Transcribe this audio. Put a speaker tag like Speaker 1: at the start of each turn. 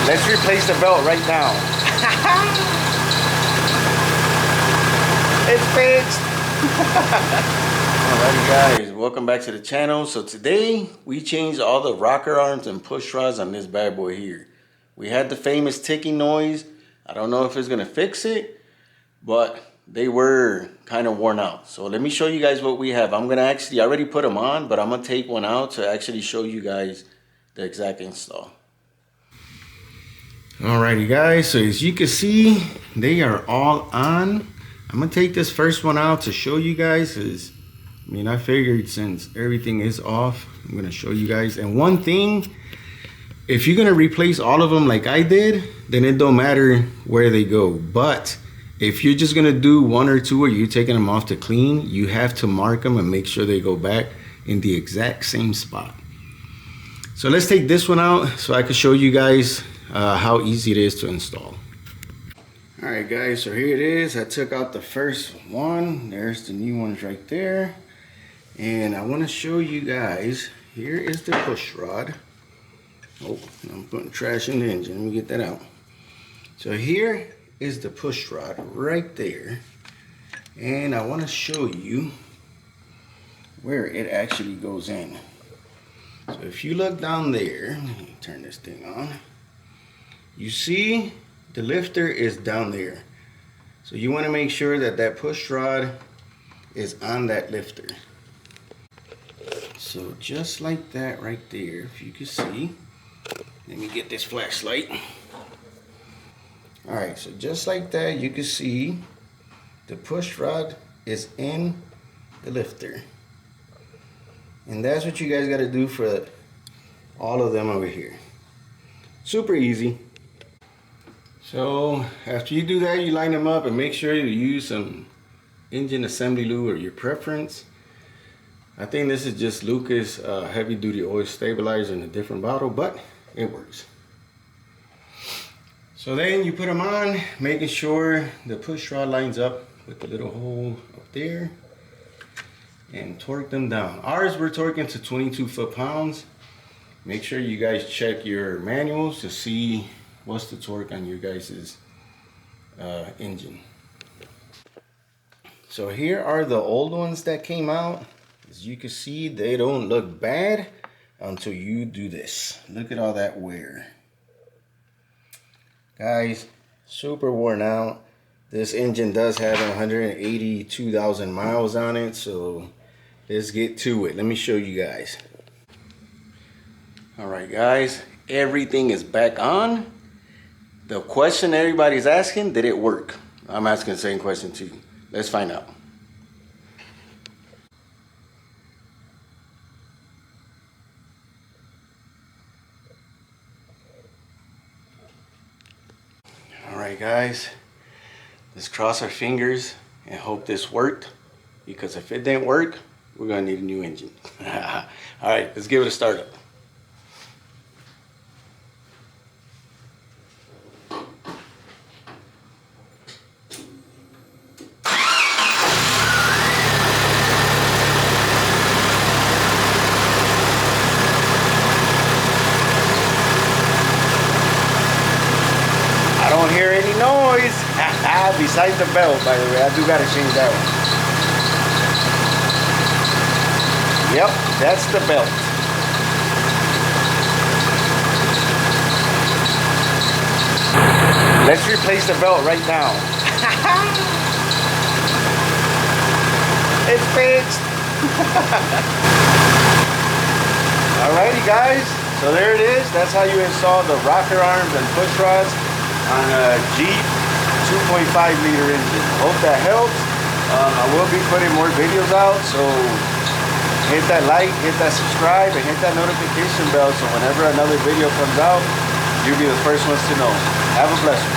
Speaker 1: Let's replace the belt right now. It's fixed. Alrighty guys, welcome back to the channel. So today we changed all the rocker arms and push rods on this bad boy here. We had the famous ticking noise. I don't know if it's gonna fix it, but they were kind of worn out. So let me show you guys what we have. I'm gonna actually, I already put them on, but I'm gonna take one out to actually show you guys the exact install. Alrighty guys, so as you can see, they are all on. I'm gonna take this first one out to show you guys, because I mean, I figured since everything is off, I'm gonna show you guys. And one thing, if you're gonna replace all of them like I did, then it don't matter where they go. But if you're just gonna do one or two, or you're taking them off to clean, you have to mark them and make sure they go back in the exact same spot. So let's take this one out so I can show you guys how easy it is to install. All right guys, so here it is. I took out the first one. There's the new ones right there. And I want to show you guys, here is the push rod. Oh, I'm putting trash in the engine. Let me get that out. So here is the push rod right there. And I want to show you where it actually goes in. So if you look down there, let me turn this thing on. You see the lifter is down there. So you want to make sure that that push rod is on that lifter. So just like that right there, if you can see. Let me get this flashlight. Alright, so just like that, you can see the push rod is in the lifter. And that's what you guys got to do for all of them over here. Super easy. So after you do that, you line them up and make sure you use some engine assembly lube or your preference. I think this is just Lucas heavy duty oil stabilizer in a different bottle, but it works. So then you put them on, making sure the push rod lines up with the little hole up there, and torque them down. Ours we're torquing to 22 foot-pounds. Make sure you guys check your manuals to see what's the torque on your guys's engine. So here are the old ones that came out. As you can see, they don't look bad until you do this. Look at all that wear. Guys, super worn out. This engine does have 182,000 miles on it, so let's get to it. Let me show you guys. Alright guys, everything is back on. The question everybody's asking, did it work? I'm asking the same question to you. Let's find out. Alright guys, let's cross our fingers and hope this worked, because if it didn't work, we're gonna need a new engine. Alright, let's give it a start up. I don't hear any noise. Besides the belt, by the way. I do gotta change that one. Yep, that's the belt. Let's replace the belt right now. It's fixed. Alrighty guys, so there it is. That's how you install the rocker arms and push rods on a Jeep 2.5 liter engine. Hope that helps. I will be putting more videos out, so hit that like, hit that subscribe, and hit that notification bell so whenever another video comes out, you'll be the first ones to know. Have a blessed one.